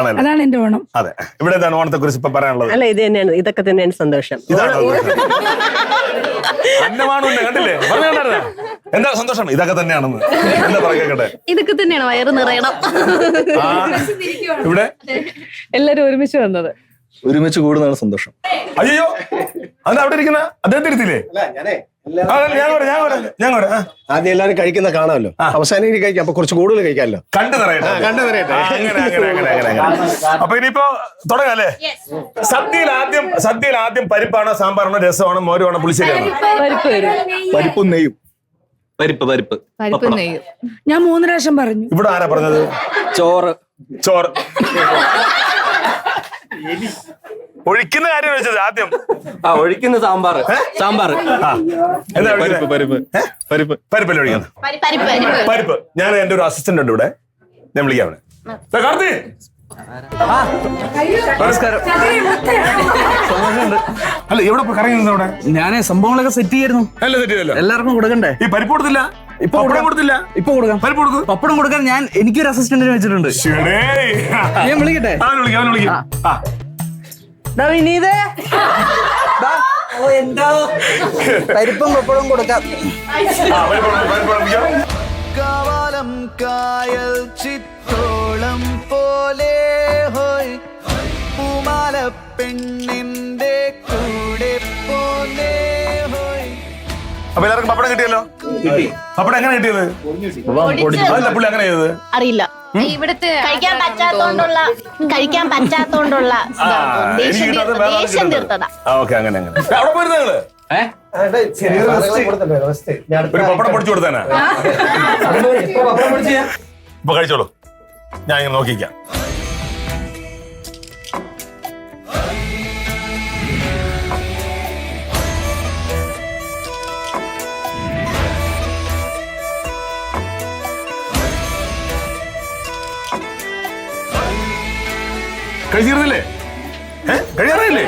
അതാണ് എന്റെ ഓണം. അതെ, ഇവിടെ എന്താണ് ഓണത്തെ കുറിച്ച് ഇപ്പൊ പറയാനുള്ളത്? അല്ല, ഇത് തന്നെയാണ്, ഇതൊക്കെ തന്നെയാണ് സന്തോഷം. അന്നമാണെന്ന് കണ്ടില്ലേ, പറഞ്ഞാ എന്താ സന്തോഷം? ഇതൊക്കെ തന്നെയാണെന്ന് എന്താ പറയട്ടെ, ഇതൊക്കെ തന്നെയാണ്, വയറ് നിറയണം. ഇവിടെ എല്ലാരും ഒരുമിച്ച് വന്നത്, ഒരുമിച്ച് കൂടുന്നതാണ് സന്തോഷം. അയ്യോ, അത് അവിടെ ഇരിക്കുന്ന അദ്ദേഹത്തെ ഇരുത്തില്ലേ? ആദ്യം എല്ലാവരും കഴിക്കുന്ന കാണാമല്ലോ, അവസാനം കഴിക്കാം, അപ്പൊ കുറച്ച് കൂടുതൽ കഴിക്കാമല്ലോ. കണ്ടു നിറയട്ടെ. അപ്പൊ ഇനിയിപ്പോ തുടങ്ങാം അല്ലേ? സദ്യയിൽ ആദ്യം പരിപ്പാണോ, സാമ്പാറാണോ, രസമാണോ, മോരുമാണോ, പുളിശ്ശേരിയാണോ? പരിപ്പും നെയ്യും. പരിപ്പ് നെയ്യും. ഞാൻ 3 പ്രാവശ്യം പറഞ്ഞു. ഇവിടെ ആരാ പറഞ്ഞത്? ചോറ്. ഒഴിക്കുന്ന കാര്യം വെച്ചത് ആദ്യം. ഒഴിക്കുന്ന സാമ്പാർ. പരിപ്പല്ലേ ഒഴിക്കുന്നത്? പരിപ്പ്. ഞാൻ എന്റെ ഒരു അസിസ്റ്റന്റ് ഉണ്ട് ഇവിടെ, ഞാൻ വിളിക്കാം. കാർത്തി, നമസ്കാരം. അല്ല എവിടെ കറങ്ങുന്നത്? അവിടെ ഞാൻ സംഭവങ്ങളൊക്കെ സെറ്റ് ചെയ്യായിരുന്നു. അല്ല സെറ്റ് ചെയ്തല്ലോ, എല്ലാവർക്കും കൊടുക്കണ്ടേ? ഈ പരിപ്പ് കൊടുത്തില്ല, ഇപ്പൊ കൊടുത്തില്ല. ഇപ്പൊ കൊടുക്കാം. പരിപ്പ് കൊടുക്കും. പപ്പടം കൊടുക്കാൻ ഞാൻ എനിക്കൊരു അസിസ്റ്റന്റിനെ വെച്ചിട്ടുണ്ട്. ഞാൻ വിളിക്കട്ടെ? പരിപ്പും പപ്പടവും കൊടുക്കാം. കാവാലം കായൽ ചിത്തോളം പോലെ ഹോയ് പൂമാല പെണ്ണിന്റെ കൂടെ പോലെ ഹോയ്. അപ്പൊ എല്ലാവർക്കും പപ്പടം കിട്ടിയല്ലോ. പപ്പടം എങ്ങനെ കിട്ടിയത്? അതല്ല പുള്ളി അങ്ങനെ ചെയ്തത് അറിയില്ല. ഇവിടുത്തെ കഴിക്കാൻ പറ്റാത്തോണ്ടുള്ള ദേഷ്യം തീർത്തതാ. ഓക്കെ, അങ്ങനെ അവിടെ പോയിരുന്നു നിങ്ങള് ഒരു പപ്പടം പൊടിച്ചു കൊടുത്താനാ? ഇപ്പൊ കഴിച്ചോളൂ, ഞാൻ ഇങ്ങനെ നോക്കിക്കാം. കഴിച്ചിരുന്നില്ലേ? കഴിയാറില്ലേ?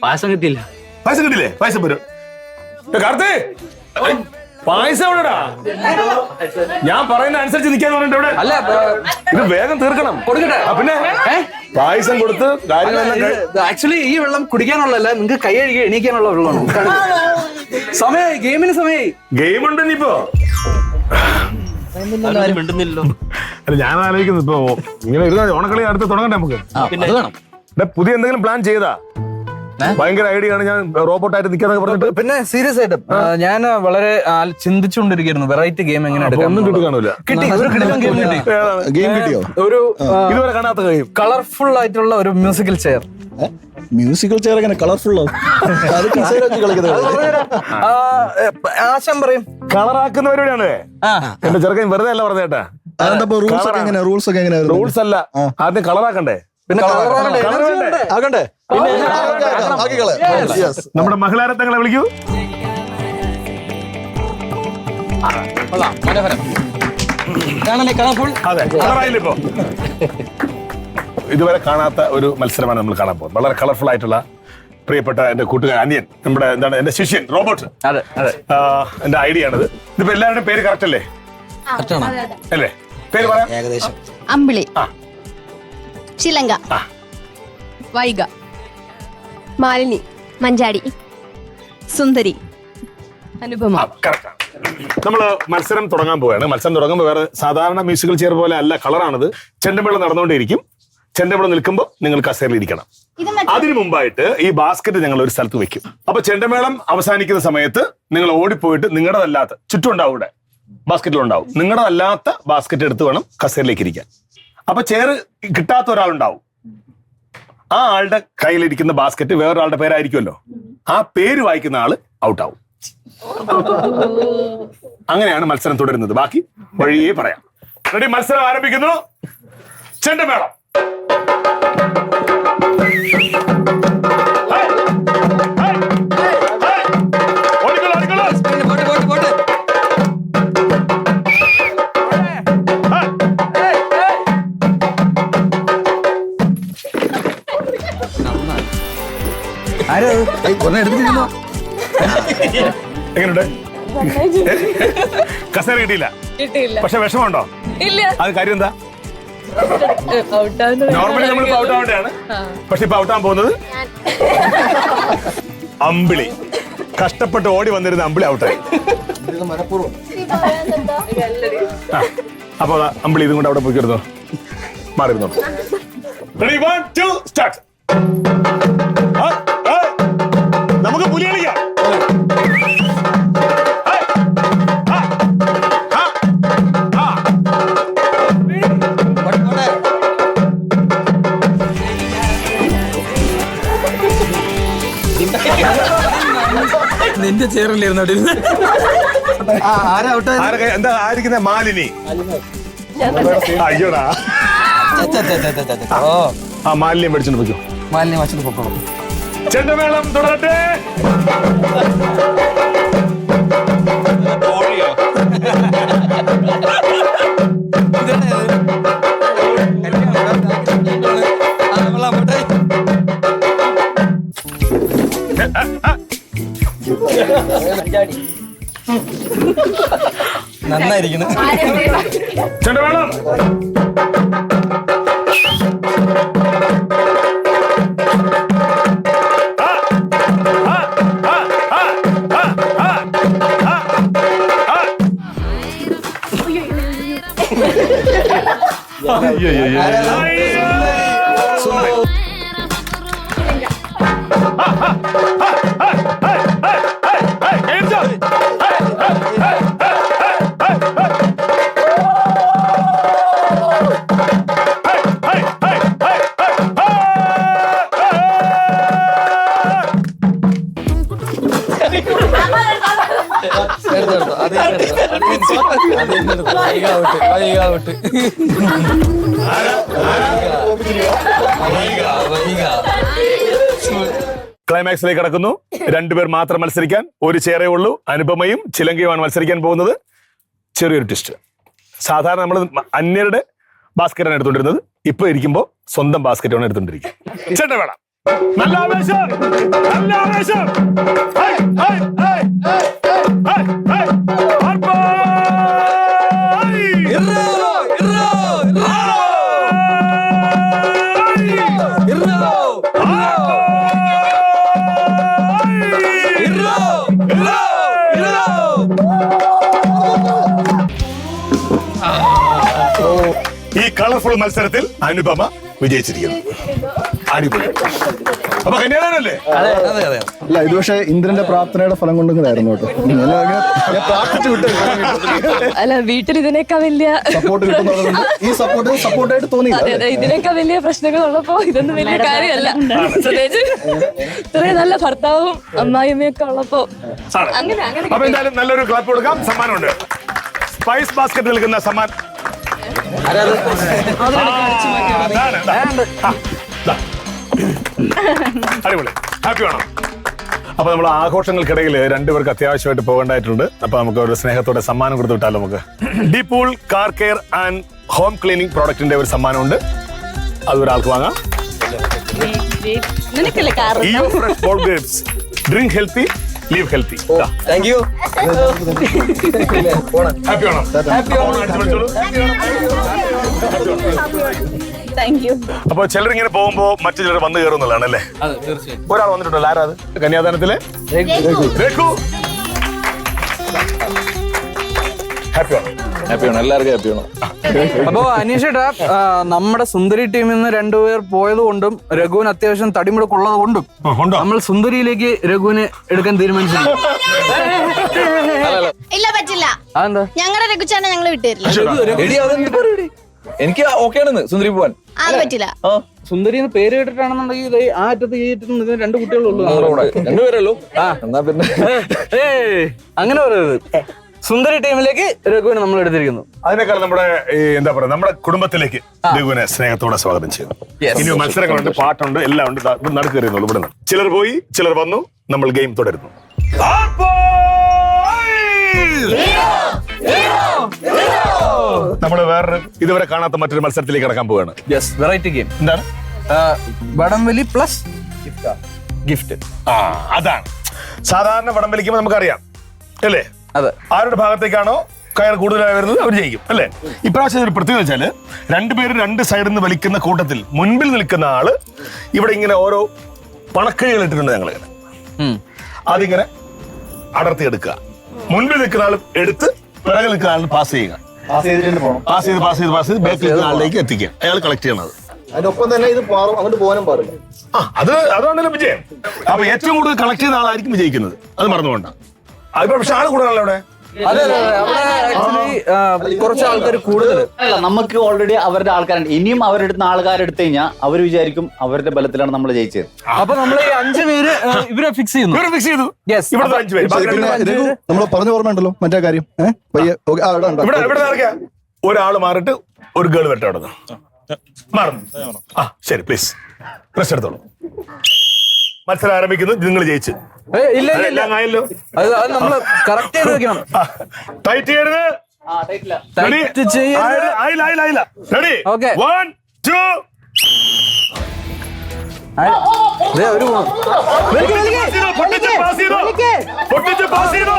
പായസം കിട്ടിയില്ല. പായസം വരും. കാർത്തി, പായസം എവിടെടാ? ഞാൻ പറയുന്ന അനുസരിച്ച് നിൽക്കാൻ പറഞ്ഞിട്ട് ഇവിടെ. അല്ല, ഇത് വേഗം തീർക്കണം. കൊടുക്കട്ടെ? പിന്നെ പായസം കൊടുത്ത് ആക്ച്വലി ഈ വെള്ളം കുടിക്കാനുള്ളതല്ല, നിങ്ങൾക്ക് കൈ കഴുകി എണീക്കാനുള്ള വെള്ളമാണ്. സമയമായി, ഗെയിമിന് സമയമായി. ഗെയിം ഉണ്ട് ഇനിയിപ്പോ. അല്ല, ഞാൻ ആലോചിക്കുന്നു ഇപ്പൊ ഇങ്ങനെ ഇരുന്ന ഓണക്കളി അടുത്ത് തുടങ്ങണ്ടേ നമുക്ക്? പുതിയ എന്തെങ്കിലും പ്ലാൻ ചെയ്താ? ഭയങ്കര ഐഡിയ ആണ്, ഞാൻ റോബോട്ടായിട്ട് നിൽക്കാന്നൊക്കെ പറഞ്ഞിട്ട്. പിന്നെ സീരിയസ് ആയിട്ട് ഞാൻ വളരെ ചിന്തിച്ചുകൊണ്ടിരിക്കുന്നു വെറൈറ്റി ഗെയിം എങ്ങനെ എടുക്കാം. ഒന്നും കിട്ടി കാണൂല. കിട്ടി, ഒരു കിടിലൻ ഗെയിം കിട്ടി. ഗെയിം കിട്ടിയോ? ഒരു ഇതുവരെ കാണാത്ത ഗെയിം, കളർഫുൾ ആയിട്ടുള്ള ഒരു മ്യൂസിക്കൽ ചെയർ. മ്യൂസിക്കൽ ചെയർ എങ്ങനെ കളർഫുൾ ആവും? ആശം പറയും കളറാക്കുന്നവരോടാണ് എന്റെ ചെറുക്കൻ വെറുതെ അല്ല പറഞ്ഞേട്ടാ. റൂൾസ് ഒക്കെ എങ്ങനെ? റൂൾസ് അല്ല, ആദ്യം കളറാക്കണ്ടേ, പിന്നെ ആകണ്ടേ? നമ്മുടെ മഹിളാരത്നങ്ങളെ വിളിക്കൂ. അതെ, കളറായില്ല. ഇപ്പൊ ഇതുവരെ കാണാത്ത ഒരു മത്സരമാണ് നമ്മൾ കാണാൻ പോകുന്നത്. വളരെ കളർഫുൾ ആയിട്ടുള്ള പ്രിയപ്പെട്ട എന്റെ കൂട്ടുകാരൻ അനിയൻ, നമ്മുടെ എന്താണ് എന്റെ ശിഷ്യൻ റോബോട്ട്, എന്റെ ഐഡിയ ആണിത്. ഇതിപ്പോ എല്ലാവരുടെയും പേര് കറക്റ്റ് അല്ലേ? അല്ലേ? പേര് പറയാം. ഏകദേശം അമ്പിളി, ചിലങ്ക, വൈഗ, മാലിനി, മഞ്ചാടി, സുന്ദരി, അനുപമ. നമ്മള് മത്സരം തുടങ്ങാൻ പോവുകയാണ്. മത്സരം തുടങ്ങുമ്പോൾ വേറെ സാധാരണ മ്യൂസിക്കൽ ചെയർ പോലെ അല്ല, കളറാണിത്. ചെണ്ടമേളം നടന്നുകൊണ്ടിരിക്കും. ചെണ്ടമേളം നിൽക്കുമ്പോൾ നിങ്ങൾ കസേരയിൽ ഇരിക്കണം. അതിനു മുമ്പായിട്ട് ഈ ബാസ്ക്കറ്റ് ഞങ്ങൾ ഒരു സ്ഥലത്ത് വെക്കും. അപ്പൊ ചെണ്ടമേളം അവസാനിക്കുന്ന സമയത്ത് നിങ്ങൾ ഓടിപ്പോയിട്ട് നിങ്ങളുടെതല്ലാത്ത, ചുറ്റും ഉണ്ടാവും, ഇവിടെ ബാസ്ക്കറ്റിലുണ്ടാവും, നിങ്ങളുടെതല്ലാത്ത ബാസ്ക്കറ്റ് എടുത്ത് വേണം കസേരയിലേക്ക് ഇരിക്കാൻ. അപ്പൊ ചെയർ കിട്ടാത്ത ഒരാളുണ്ടാവും, ആ ആളുടെ കയ്യിലിരിക്കുന്ന ബാസ്ക്കറ്റ് വേറൊരാളുടെ പേരായിരിക്കുമല്ലോ, ആ പേര് വായിക്കുന്ന ആള് ഔട്ടാവും. അങ്ങനെയാണ് മത്സരം തുടരുന്നത്. ബാക്കി വഴിയേ പറയാം. റെഡി? മത്സരം ആരംഭിക്കുന്നു. ചെണ്ടമേളം. എങ്ങനെയുണ്ട്? കസേര കിട്ടിയില്ല, പക്ഷെ വിഷമമുണ്ടോ? ഇല്ല. അത് കാര്യം എന്താ? നോർമലി നമ്മൾ ഔട്ട് ആവേണ്ടതാണ്, പക്ഷെ ഇപ്പൊ ഔട്ടാൻ പോകുന്നത് അമ്പിളി. കഷ്ടപ്പെട്ട് ഓടി വന്നിരുന്ന അമ്പിളി ഔട്ടായി. അപ്പൊ അമ്പിളി ഇതും കൊണ്ട് അവിടെ പോയിക്കിരുന്നോ, മാറിയിരുന്നോ. Ready, 1, 2, start. നമുക്ക് പുലി കളിക്കാം. നിന്റെ ചേറല്ലായിരുന്നു എന്താ ആയിരിക്കുന്ന മാലിനി? അയ്യോടാ, ആ മാലിന്യം മേടിച്ചോണ്ട് പോയിക്കോ. മാലിന്യം വച്ചിട്ട് പൊക്കോളൂ. ചെണ്ടമേളം തുടരട്ടെ. നന്നായിരിക്കുന്നു. ചെണ്ടമേളം. ക്ലൈമാക്സിലേക്ക് കടക്കുന്നു. രണ്ടുപേർ മാത്രം മത്സരിക്കാൻ, ഒരു ചെയറേ ഉള്ളൂ. അനുപമയും ചിലങ്കയുമാണ് മത്സരിക്കാൻ പോകുന്നത്. ചെറിയൊരു ട്വിസ്റ്റ്. സാധാരണ നമ്മൾ അന്യരുടെ ബാസ്കറ്റാണ് എടുത്തോണ്ടിരുന്നത്. ഇപ്പൊ ഇരിക്കുമ്പോ സ്വന്തം ബാസ്കറ്റാണ് എടുത്തോണ്ടിരിക്കുക. ചേട്ടൻ വേണം. നല്ല ആവേശം, നല്ല ആവേശം. ഈ കളർഫുൾ മത്സരത്തിൽ അനുപമ വിജയിച്ചിരിക്കുന്നു. അടിപൊളി. അപ്പൊ കന്യാദാനല്ലേ? അല്ല, ഇത് പക്ഷേ ഇന്ദ്രന്റെ പ്രാർത്ഥനയുടെ ഫലം കൊണ്ടുവന്നതായിരുന്നു കേട്ടോ. ഞാൻ പ്രാർത്ഥിച്ചു വിട്ടു. അല്ല, വീട്ടിൽ ഇതിനേക്കാൾ വലിയ സപ്പോർട്ട് കിട്ടുന്നതുകൊണ്ട് ഈ സപ്പോർട്ടായിട്ട് തോന്നി. ഇതിനേക്കാൾ വലിയ പ്രശ്നങ്ങൾ ഉള്ളപ്പോ ഇതൊന്നും വലിയ കാര്യമല്ല. പ്രത്യേകിച്ച് ഇത്രയും നല്ല ഭർത്താവും അമ്മായിയമ്മയൊക്കെ ഉള്ളപ്പോ അങ്ങനെ അങ്ങനെ. അപ്പൊ എന്തായാലും നല്ലൊരു ക്ലാപ്പ് കൊടുക്കാം. സമ്മാനമുണ്ട്. സ്പൈസ് ബാസ്കറ്റ് നിൽക്കുന്ന സമ്മാനം. അടിപൊളി. ഹാപ്പി വേണം. അപ്പൊ നമ്മൾ ആഘോഷങ്ങൾക്കിടയിൽ രണ്ടുപേർക്ക് അത്യാവശ്യമായിട്ട് പോകേണ്ടതായിട്ടുണ്ട്. അപ്പൊ നമുക്ക് ഒരു സ്നേഹത്തോടെ സമ്മാനം കൊടുത്തു വിട്ടാലോ നമുക്ക്. Deepool car care and home cleaning പ്രോഡക്റ്റിന്റെ ഒരു സമ്മാനമുണ്ട്. അത് ഒരാൾക്ക് വാങ്ങാം. Drink healthy, live healthy. Thank you. Happy വേണം. അപ്പൊ ചിലർ ഇങ്ങനെ പോകുമ്പോ മറ്റു ചിലർ വന്നു കയറുന്നതാണ് അല്ലേ? ഒരാൾ വന്നിട്ടുണ്ടല്ലോ. ആരാ അത്? കന്യാദാനത്തിലെ രഘു. ഹാപ്പിയാണ്. എല്ലാവർക്കും ഹാപ്പിയാണ്. അപ്പൊ അനീഷേട്ടാ, നമ്മുടെ സുന്ദരി ടീമിൽ നിന്ന് രണ്ടുപേർ പോയത് കൊണ്ടും രഘുവിന് അത്യാവശ്യം തടിമുടക്കുള്ളത് കൊണ്ടും നമ്മൾ സുന്ദരിയിലേക്ക് രഘുവിനെ എടുക്കാൻ തീരുമാനിച്ചില്ല. ഇല്ല, പറ്റില്ല. അതെന്താ? ഞങ്ങളുടെ രഘുച്ചാനെ ഞങ്ങൾ വിട്ടുതരില്ല. എനിക്ക് ഓക്കെ ആണെന്ന് സുന്ദരി പോവാൻ. അത് പറ്റില്ല. സുന്ദരി എന്ന് പേര് കേട്ടിട്ടാണെന്നുണ്ടെങ്കിൽ ആ അറ്റത്ത് ഈ അറ്റത്ത് രണ്ട് കുട്ടികളുള്ളൂ. രണ്ടുപേരല്ലോ. എന്നാ പിന്നെ അങ്ങനെ പറയരുത്. സുന്ദരി ടീമിലേക്ക് രഘുവിനെ നമ്മൾ എടുത്തിരിക്കുന്നു. അതിനേക്കാൾ നമ്മുടെ എന്താ പറയുക, നമ്മുടെ കുടുംബത്തിലേക്ക് രഘുവിനെ സ്നേഹത്തോടെ സ്വാഗതം ചെയ്യുന്നു. ഇനി മത്സരങ്ങളുണ്ട്, പാട്ടുണ്ട്, എല്ലാം ഉണ്ട്. നടക്കുകയുള്ളൂ. ഇവിടെ നിന്ന് ചിലർ പോയി, ചിലർ വന്നു. നമ്മൾ ഗെയിം തുടരുന്നു. നമ്മൾ വേറൊരു ഇതുവരെ കാണാത്ത മറ്റൊരു മത്സരത്തിലേക്ക് കടക്കാൻ പോവുകയാണ്. Yes, variety game. എന്താണ്? വടംവലി പ്ലസ് ഗിഫ്റ്റ്. അതാണ്. സാധാരണ വടംവലിക്കുമ്പോൾ നമുക്കറിയാം അല്ലേ? അതെ. ആരുടെ ഭാഗത്തേക്കാണോ കയർ കൂടുതലായി വരുന്നത് അവർ ജയിക്കും അല്ലേ? ഇപ്രാവശ്യം ഒരു പ്രത്യേകത വെച്ചാല് രണ്ടുപേരും രണ്ട് സൈഡിൽ നിന്ന് വലിക്കുന്ന കൂട്ടത്തിൽ മുൻപിൽ നിൽക്കുന്ന ആള് ഇവിടെ ഇങ്ങനെ ഓരോ പണക്കഴികൾ ഇട്ടിട്ടുണ്ട് ഞങ്ങളിങ്ങനെ. അതിങ്ങനെ അടർത്തിയെടുക്കുക. മുൻപിൽ നിൽക്കുന്ന ആൾ എടുത്ത് പിറകിൽ നിൽക്കുന്ന ആളിന് പാസ് ചെയ്യുക. പാസ് ചെയ്ത് ബാക്കിൽ നിൽക്കുന്ന ആളിലേക്ക് എത്തിക്കുക. അയാൾ കളക്ട് ചെയ്യണത്. അതിനൊപ്പം തന്നെ ഇത് അങ്ങോട്ട് പോകാനും പാടില്ല. അതാണല്ലോ വിജയം. അപ്പൊ ഏറ്റവും കൂടുതൽ കളക്ട് ചെയ്യുന്ന ആളായിരിക്കും വിജയിക്കുന്നത്. അത് മറന്നുകൊണ്ട. അതിപ്പോ പക്ഷെ ആള് കൂടുതലല്ലോ അവിടെ. കുറച്ച് ആൾക്കാർ കൂടുതൽ. അല്ല, നമുക്ക് ഓൾറെഡി അവരുടെ ആൾക്കാരുണ്ട്. ഇനിയും അവരുടെ ആൾക്കാരെടുത്ത് കഴിഞ്ഞാൽ അവർ വിചാരിക്കും അവരുടെ ബലത്തിലാണ് നമ്മൾ ജയിച്ചത്. അപ്പൊ നമ്മൾ ഈ 5 പേര് ഇവരെ ഫിക്സ് ചെയ്തു. ഇവിടുത്തെ 5 പേര്. നമ്മൾ പറഞ്ഞ ഓർമ്മയുണ്ടല്ലോ മറ്റേ കാര്യം. ഒരാള് മാറിട്ട് ഒരു ഗേൾ വരട്ടെ അവിടെ മാറുന്നു. ശരി, പ്ലീസ് പ്രശ്നം എടുത്തോളൂ. മത്സരം ആരംഭിക്കുന്നു. നിങ്ങൾ ജയിച്ചു. എല്ലാം ആയല്ലോ. അത് നമ്മള് കറക്റ്റ് ചെയ്ത് വെക്കണം. ടൈറ്റ് ചെയ്യരുത്. റെഡി? 1 2 ഒരു പൊട്ടിച്ച് പാസ് ചെയ്തോ.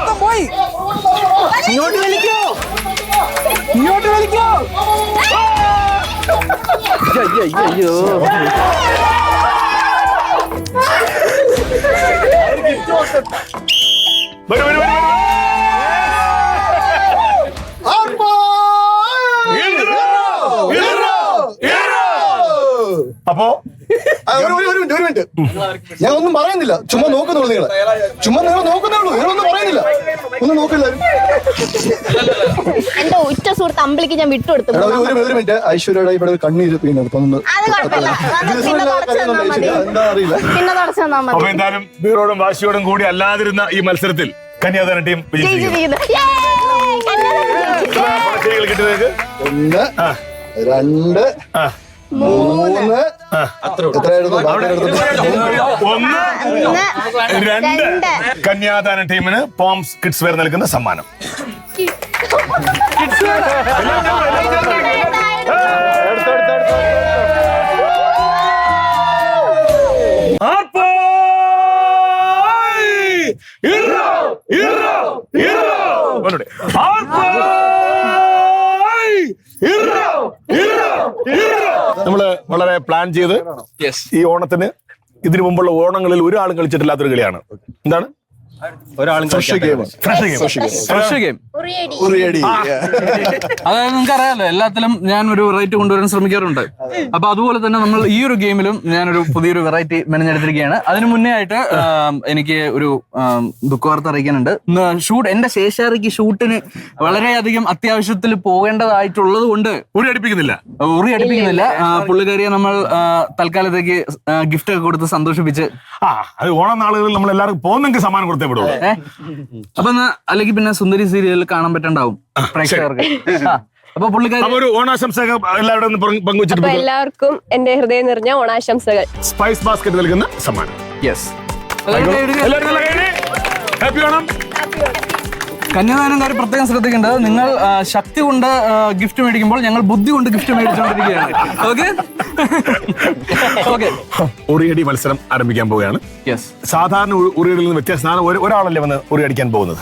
ഇങ്ങോട്ട് വലിക്കോ. അയ്യോ അപ്പോ ഒരു മിനിറ്റ്, ഞാൻ ഒന്നും പറയുന്നില്ല. ചുമ്മാ നോക്കുന്നുള്ളൂ. നിങ്ങൾ നോക്കുന്നുള്ളൂ. നിങ്ങളൊന്നും പറയുന്നില്ല. ഒന്നും നോക്കില്ല. എന്റെ ഉറ്റ സുഹൃത്ത് അമ്പിളിക്ക് ഞാൻ വിട്ടുകൊടുത്തു. ഒരു മിനിറ്റ്. ഐശ്വര്യയുടെ ഇവിടെ കണ്ണീര് പിന്നെ അപ്പൊ എന്തായാലും വീറോടും വാശിയോടും കൂടി അല്ലാതിരുന്ന ഈ മത്സരത്തിൽ കന്യാദാന ടീം വിജയിച്ചിരിക്കുന്നു. 1 2 3 എത്രയായിരുന്നു? 1 2 കന്യാദാന ടീമിന് പോംസ് കിഡ്സ് വെയർ നൽകുന്ന സമ്മാനം. നമ്മള് വളരെ പ്ലാൻ ചെയ്ത് ഈ ഓണത്തിന് ഇതിനു മുമ്പുള്ള ഓണങ്ങളിൽ ഒരാളും കളിച്ചിട്ടില്ലാത്തൊരു കളിയാണ്. എന്താണ്? അതായത് നിങ്ങൾക്ക് അറിയാലോ, എല്ലാത്തിലും ഞാൻ ഒരു വെറൈറ്റി കൊണ്ടുവരാൻ ശ്രമിക്കാറുണ്ട്. അപ്പൊ അതുപോലെ തന്നെ നമ്മൾ ഈ ഒരു ഗെയിമിലും ഞാനൊരു പുതിയൊരു വെറൈറ്റി മെനഞ്ഞെടുത്തിരിക്കുകയാണ്. അതിനു മുന്നേ ആയിട്ട് എനിക്ക് ഒരു ദുഃഖവാർത്ത അറിയിക്കാനുണ്ട്. എന്റെ ശേഷാറിക്ക് ഷൂട്ടിന് വളരെയധികം അത്യാവശ്യത്തിൽ പോകേണ്ടതായിട്ടുള്ളത് കൊണ്ട് ഉറി അടുപ്പിക്കുന്നില്ല. പുള്ളിക്കാരിയെ നമ്മൾ തൽക്കാലത്തേക്ക് ഗിഫ്റ്റ് ഒക്കെ കൊടുത്ത് സന്തോഷിപ്പിച്ച് ഓണം നാളുകളിൽ നമ്മൾ എല്ലാവർക്കും പോകുന്നെങ്കിൽ സമ്മാനം കൊടുത്തേ വിടുള്ളൂ. അപ്പൊ അല്ലെങ്കിൽ പിന്നെ സുന്ദരി സീരിയലിൽ കാണാൻ പറ്റണ്ടാവും പ്രേക്ഷകർക്ക്. അപ്പൊ പുള്ളിക്കാരി ഒരു ഓണാശംസകൾ എല്ലാവരും പങ്കുവച്ചിട്ട് എല്ലാവർക്കും എന്റെ ഹൃദയം നിറഞ്ഞ ഓണാശംസകൾ. സ്പൈസ് ബാസ്ക്കറ്റ് നൽകുന്ന സമ്മാനം. യെസ്. ഹാപ്പി ഓണം. കന്യാദാനക്കാർ പ്രത്യേകം ശ്രദ്ധിക്കേണ്ടത്, നിങ്ങൾ ശക്തി കൊണ്ട് ഗിഫ്റ്റ് മേടിക്കുമ്പോൾ ഞങ്ങൾ ബുദ്ധി കൊണ്ട് ഗിഫ്റ്റ് മേടിച്ചുകൊണ്ടിരിക്കുകയാണ്. ഓക്കെ. ഉറിയടി മത്സരം ആരംഭിക്കാൻ പോവുകയാണ്. സാധാരണ ഉറിയടിയിൽ നിന്ന് വ്യത്യാസമാണ്. ഒരാളല്ലേ വന്ന് ഉറിയടിക്കാൻ പോകുന്നത്.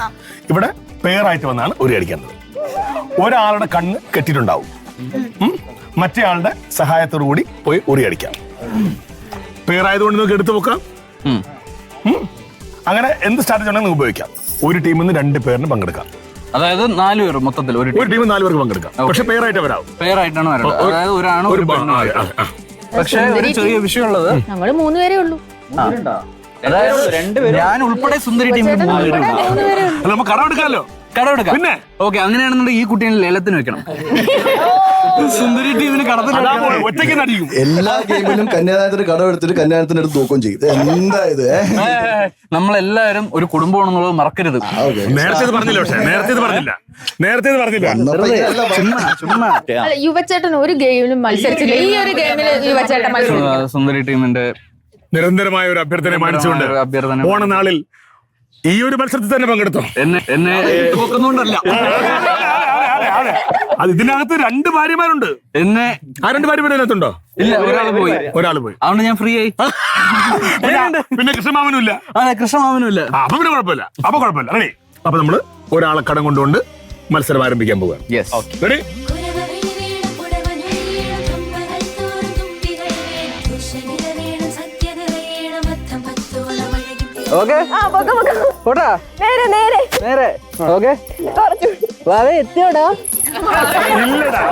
ഇവിടെ പെയറായിട്ട് വന്നാണ് ഉറിയടിക്കേണ്ടത്. ഒരാളുടെ കണ്ണ് കെട്ടിയിട്ടുണ്ടാവും. മറ്റേ ആളുടെ സഹായത്തോടു കൂടി പോയി ഉറിയടിക്കാം. പെയറായതുകൊണ്ട് നിങ്ങൾക്ക് എടുത്തു വെക്കാം. അങ്ങനെ എന്ത് സ്ട്രാറ്റജി ഉണ്ടെങ്കിൽ നിങ്ങൾക്ക് ഉപയോഗിക്കാം. ഒരു ടീമിൽ നിന്ന് 2 പേരിന് പങ്കെടുക്കാം. അതായത് 4 പേർ മൊത്തത്തിൽ ഒരു ടീമിൽ 4 പേർക്ക് പങ്കെടുക്കാം. പക്ഷെ പെയറായിട്ട് വരാവും. പെയറായിട്ടാണ് വരുന്നത്. അതായത് ഒരാണ് ഒരു പെണ്ണ്. പക്ഷെ ഒരു ചെറിയ വിഷയമുള്ളത്, ഞങ്ങള് 3 പേരേ ഉള്ളൂ. അതായത് ഞാൻ ഉൾപ്പെടെ സുന്ദരി ടീമിൽ 3 പേരുണ്ട്. നമുക്ക് കടമെടുക്കാമല്ലോ. കടമെടുക്കാം. പിന്നെ ഓക്കെ, അങ്ങനെയാണെന്നുണ്ടെങ്കിൽ ഈ കുട്ടീനെ ലേലത്തിന് വെക്കണം. സുന്ദരി ടീമിന് കടത്തിന് ഒറ്റയ്ക്ക് നടിക്കും. എല്ലാ ഗെയിമിലും കന്യാദാനത്തിന് കടമെടുത്തിട്ട് കന്യാദാനത്തിന് എടുത്ത് നോക്കുകയും ചെയ്യും. എന്താ ഇത്? നമ്മളെല്ലാവരും ഒരു കുടുംബമാണെന്നുള്ളത് മറക്കരുത്. നേരത്തെ പറഞ്ഞില്ല. പക്ഷെ നേരത്തെ പറഞ്ഞില്ല. ചുമ്മാ യുവച്ചേട്ടൻ ഒരു ഗെയിമിലും മത്സരിച്ചില്ല. ഈ ഒരു ഗെയിമിൽ യുവച്ചേട്ടൻ മത്സരിച്ചു. സുന്ദരി ടീമിന്റെ നിരന്തരമായ ഒരു അഭ്യർത്ഥന മാനിച്ചുകൊണ്ട് ഓണനാളിൽ ഈ ഒരു മത്സരത്തിൽ തന്നെ പങ്കെടുത്തോ. എന്നെ നോക്കുന്നുണ്ടല്ല. അത് ഇതിനകത്ത് 2 ഭാര്യമാരുണ്ട്. എന്നെ ആ 2 ഭാര്യമാരും ഇതിനകത്തുണ്ടോ? ഇല്ല, ഒരാൾ പോയി. അതുകൊണ്ട് ഞാൻ ഫ്രീ ആയി. പിന്നെ കൃഷ്ണമാമനും ഇല്ല. അതെ, കൃഷ്ണമാമനും ഇല്ല. അപ്പൊ പിന്നെ കുഴപ്പമില്ല. റെഡി. അപ്പൊ നമ്മള് ഒരാളെ കടം കൊണ്ടുകൊണ്ട് മത്സരം ആരംഭിക്കാൻ പോവുകയാണ്. Ready? ഓക്കെ പോട്ടാ നേരെ നേരെ നേരെ ഓക്കെ വാവേ എത്തിയോടാ ഇല്ലടാ.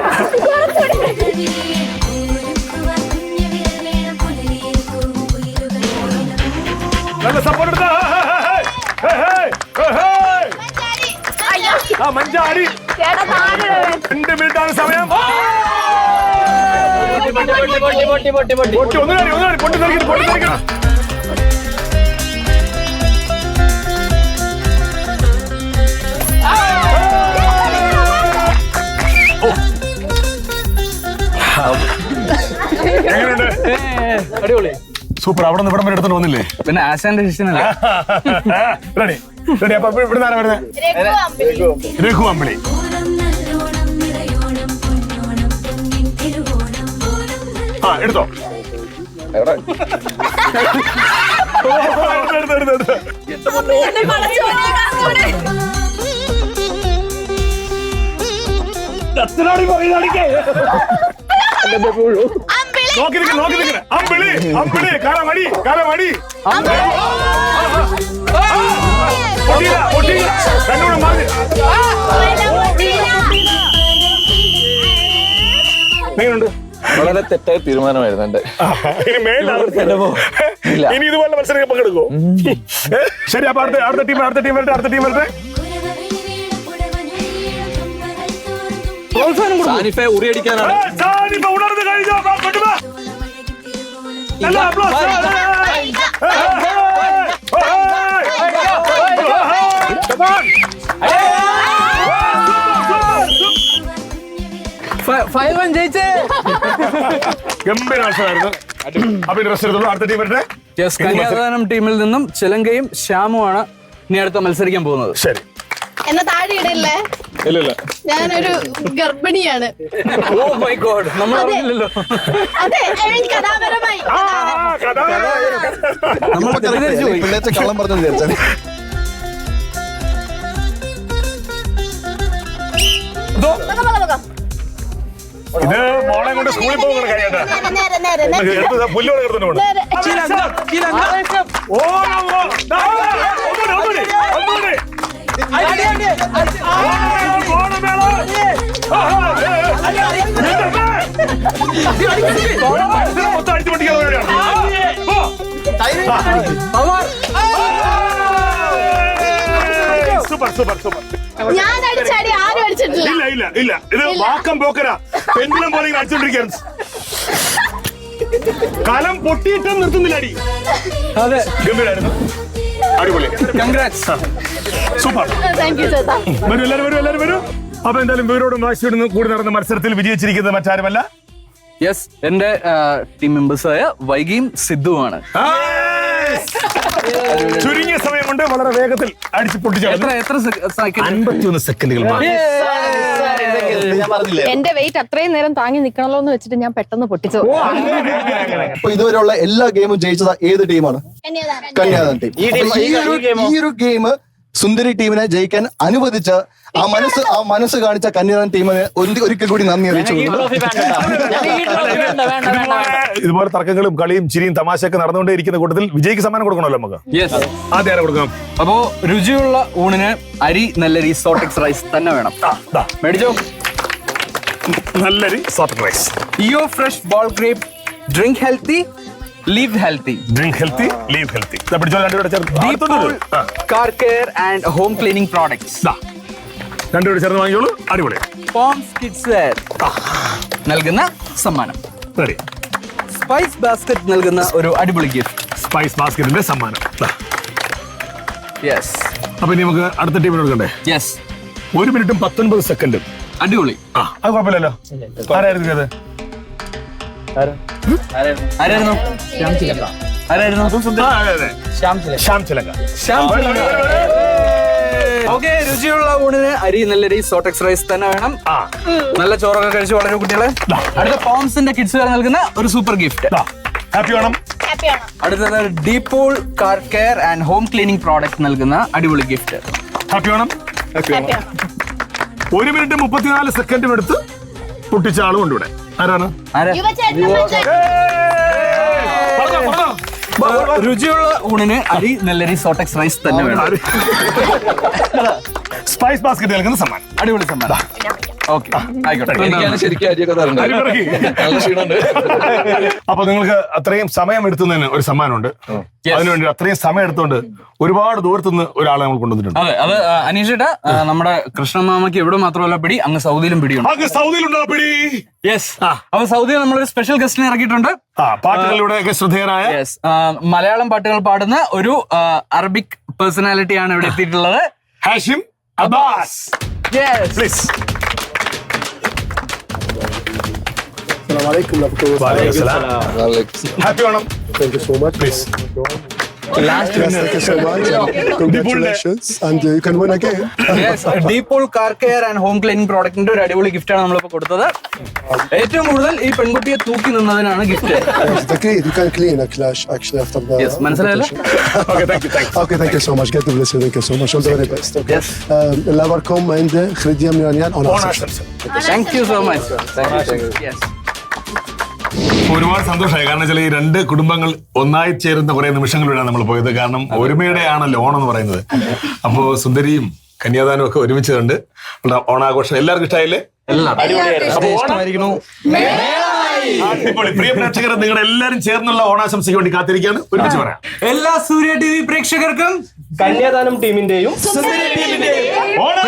നല്ല സപ്പോർട്ട് എടുത്താ. മഞ്ചാടി 2 മിനിറ്റാണ് സമയം. പൊട്ടി ഒന്നുകൂടി പൊട്ടി തെറിക്കണം. എങ്ങനെയുണ്ട്? അടിപൊളി സൂപ്പർ. അവിടെ നിന്ന് ഇവിടം വരെ എടുത്തോണ്ട് വന്നില്ലേ? പിന്നെ ആശാന്റെ ശിഷ്യനല്ലേ? Ready ready. അപ്പൊ ഇവിടെ ആരാ വരുന്നത്? രഘു അമ്പിളി. എടുത്തോ. എടുത്തോ. നോക്കി നിൽക്കണേ. അമ്പിളി അമ്പിളി കാലമടി കാലമടി. രണ്ടുകൂടെ മാറി. എങ്ങനെയുണ്ട്? വളരെ തെറ്റായ തീരുമാനമായിരുന്നു എന്റെ. ഇനി ഇതുപോലെ മത്സരം പങ്കെടുക്കോ? ശരി. അപ്പൊ അടുത്ത ടീം വരട്ടെ. സാനിഫെ ഉറിയടിക്കാനാണ്. ഉണർന്നു കഴിഞ്ഞോ? ജയിച്ചേ. ഗംഭീര മത്സരമായിരുന്നു. അപ്പൊ ഇൻട്രസ്റ്റ് എടുത്തോളൂ. അടുത്ത ടീം വരട്ടെ. കന്യാദാനം ടീമിൽ നിന്നും ചിലങ്കയും ശ്യാമുമാണ് ഇനി അടുത്ത മത്സരിക്കാൻ പോകുന്നത്. ശരി. എന്നെ താഴെ ഇടല്ലേ? ഇല്ല ഞാനൊരു ഗർഭിണിയാണ്. ഓ മൈ ഗോഡ്, നമ്മൾ അറിയില്ലല്ലോ. അതെ, കഥാപരമായി നമ്മൾ തെറ്റിദ്ധരിച്ചു പോയി. പിള്ളേച്ച കള്ളം പറഞ്ഞു വിചാരിച്ചാൽ ഇത് മോളെ കൊണ്ട് സ്കൂളിൽ പോകുന്ന കാര്യമായിട്ടാ. പുല്ലോടെ കിടത്തുന്നുണ്ട്. അടിച്ചു പൊട്ടിക്കാൻ. സൂപ്പർ. ഞാൻ അടിച്ചടി ആരും അടിച്ചിട്ടില്ല. ഇല്ല. ഇത് വാക്കം പോക്കരാ. പെൻഡുലം പോലെ അടിച്ചോണ്ടിരിക്കുകയാണ്. കലം പൊട്ടിയിട്ടും നിർത്തുന്നില്ല അടി. അതെ, ഗംഭീരായിരുന്നു. അടിപൊളി. കൺഗ്രാറ്റ്സ്. സൂപ്പർ. താങ്ക് യു ചേട്ടാ. എല്ലാവരും വരൂ. അപ്പൊ എന്തായാലും വീരോടും വാശിയോടും കൂടി നടന്ന മത്സരത്തിൽ വിജയിച്ചിരിക്കുന്നത് മറ്റാരുമല്ല, യെസ്, എന്റെ ടീം മെമ്പേഴ്സായ വൈകിയും സിദ്ധുവാണ്. ചുരുങ്ങിയ സമയം കൊണ്ട് വളരെ വേഗത്തിൽ അടിച്ചു പൊട്ടിച്ചു. 51 സെക്കൻഡുകൾ. ഞാൻ പറഞ്ഞില്ലേ, എന്റെ വെയിറ്റ് അത്രയും നേരം താങ്ങി നിക്കണല്ലോ എന്ന് വെച്ചിട്ട് ഞാൻ പെട്ടെന്ന് പൊട്ടിച്ചു. അപ്പൊ ഇതുവരെയുള്ള എല്ലാ ഗെയിമും ജയിച്ചത് ഏത് ടീമാണ്? കന്യാദാനം ടീം. ഈ ഒരു ഗെയിം സുന്ദരി ടീമിനെ ജയിക്കാൻ അനുവദിച്ച ആ മനസ്സ് കാണിച്ച കന്യാദാനം ടീമിന് ഒരിക്കൽ കൂടി നന്ദി അറിയിച്ചു. ഇതുപോലെ തർക്കങ്ങളും കളിയും ചിരിയും തമാശയൊക്കെ നടന്നുകൊണ്ടേയിരിക്കുന്ന കൂട്ടത്തിൽ വിജയിക്ക് സമ്മാനം കൊടുക്കണമല്ലോ നമുക്ക്. ആദ്യം ആരെ കൊടുക്കാം? അപ്പോ രുചിയുള്ള ഊണിന് അരി നല്ലരി സോട്ടെക്സ് റൈസ് തന്നെ വേണം. മേടിച്ചോ. നല്ലരി സോട്ടെക്സ് റൈസ്. ഇയോ fresh ball grape. Drink healthy, live healthy. Car care and home cleaning products. രണ്ടുപേരും ചേർന്ന് വാങ്ങിയോളൂ. അടിപൊളി. പോംസ് കിഡ്സ് വെയർ നൽകുന്ന സമ്മാനം. റെഡി. സ്പൈസ് ബാസ്ക്കറ്റ് നൽകുന്ന ഒരു അടിപൊളി ഗിഫ്റ്റ്. സ്പൈസ് ബാസ്ക്കറ്റിന്റെ സമ്മാനം. യെസ്. അപ്പൊ ഇനി നമുക്ക് അടുത്ത ടീമിന് കൊടുക്കണ്ടേ? യെസ്. 1 മിനിറ്റും 19 സെക്കൻഡും. അടിപൊളി. അത് കുഴപ്പമില്ലല്ലോ. ആരായിരുന്നു അത്? ആരായിരുന്നു? ശ്യാം ചിലങ്ക. ഓക്കെ, രുചിയുള്ള ഊണിന് അരി നല്ലരി സോട്ടെക്സ് റൈസ് തന്നെ വേണം. നല്ല ചോറൊക്കെ കഴിച്ച് വളരെ കുട്ടികളെ. അടുത്ത പോംസിന്റെ കിഡ്സ് വെയർ നൽകുന്ന ഒരു സൂപ്പർ ഗിഫ്റ്റ്. ഹാപ്പി വേണം. അടുത്തത് ഡീപോൾ car care and home cleaning product നൽകുന്ന അടിപൊളി ഗിഫ്റ്റ്. ഹാപ്പി വേണം. 1 മിനിറ്റ് 34 സെക്കൻഡും എടുത്ത് പൊട്ടിച്ച ആളും ഉണ്ട് ഇവിടെ. ആരാണ്? രുചിയുള്ള ഊണിന് അരി നെല്ലരി സോട്ടക്സ് റൈസ് തന്നെ വേണം. സ്പൈസ് ബാസ്ക്കറ്റ് നൽകുന്ന സമ്മാനം. അടിപൊളി സമ്മാനം. ഓക്കെ ആയിക്കോട്ടെ. എനിക്കാണ് ശരിക്കും അരിയൊക്കെ തരണ്ടത്. നല്ല ക്ഷീണമുണ്ട്. അപ്പൊ നിങ്ങൾക്ക് അത്രയും സമയം എടുത്തുന്നതിന് ഒരു സമ്മാനമുണ്ട്. അതിനുവേണ്ടി അത്രയും സമയം എടുത്തുകൊണ്ട് ഒരുപാട് ദൂരത്തുനിന്ന് ഒരാളെ നമ്മൾ കൊണ്ടുവന്നിട്ടുണ്ട്. അതെ, അത് അനീഷേട്ടാ നമ്മുടെ കൃഷ്ണമാമയ്ക്ക് ഇവിടെ മാത്രമല്ല പിടി, അങ്ങ് സൗദിയിലും പിടിയുണ്ട്. സൗദിയിലുണ്ടോ പിടി? യെസ്. അപ്പൊ സൗദിയിൽ നമ്മളൊരു സ്പെഷ്യൽ ഗസ്റ്റിനെ ഇറക്കിയിട്ടുണ്ട്. പാട്ടുകളിലൂടെ ശ്രദ്ധേയനായ മലയാളം പാട്ടുകൾ പാടുന്ന ഒരു അറബിക് പേഴ്സണാലിറ്റിയാണ് ഇവിടെ എത്തിയിട്ടുള്ളത്. Hashim Abbas. Please. Happy Onam. Thank you so much. Please. Thank you so much. Congratulations. And you can win again. Deepol car care and home cleaning പ്രോഡക്റ്റിന്റെ ഒരു അടിപൊളി ഗിഫ്റ്റ് ആണ് നമ്മളിപ്പോ കൊടുത്തത്. ഏറ്റവും കൂടുതൽ ഈ പെൺകുട്ടിയെ തൂക്കി നിന്നതിനാണ് gift. The key, you can clean actually after the. Yes, മനസ്സിലായല്ലോ? Okay, thank you. Okay, thank you so much. Get the blessing. Thank you so much. All the very best. Okay. Yes. എല്ലാവർക്കും എൻ്റെ ഹൃദയം ഓണാശംസ. Thank you so much. Yes. ഒരുപാട് സന്തോഷമായി. കാരണം വെച്ചാൽ ഈ രണ്ട് കുടുംബങ്ങൾ ഒന്നായി ചേരുന്ന കുറെ നിമിഷങ്ങളിലൂടെയാണ് നമ്മൾ പോയത്. കാരണം ഒരുമയുടെ ആണല്ലോ ഓണം എന്ന് പറയുന്നത്. അപ്പോ സുന്ദരിയും കന്യാദാനും ഒക്കെ ഒരുമിച്ച് കണ്ട് ഓണാഘോഷം എല്ലാവർക്കും ഇഷ്ടമായില്ലേ? അടിപൊളി. പ്രിയ പ്രേക്ഷകർ, നിങ്ങൾ എല്ലാവരും ചേർന്നുള്ള ഓണാശംസയ്ക്ക് വേണ്ടി കാത്തിരിക്കുകയാണ്. ഒരുമിച്ച് പറയാം. എല്ലാ സൂര്യ TV പ്രേക്ഷകർക്കും കന്യാദാനം ടീമിന്റെയും ഓണം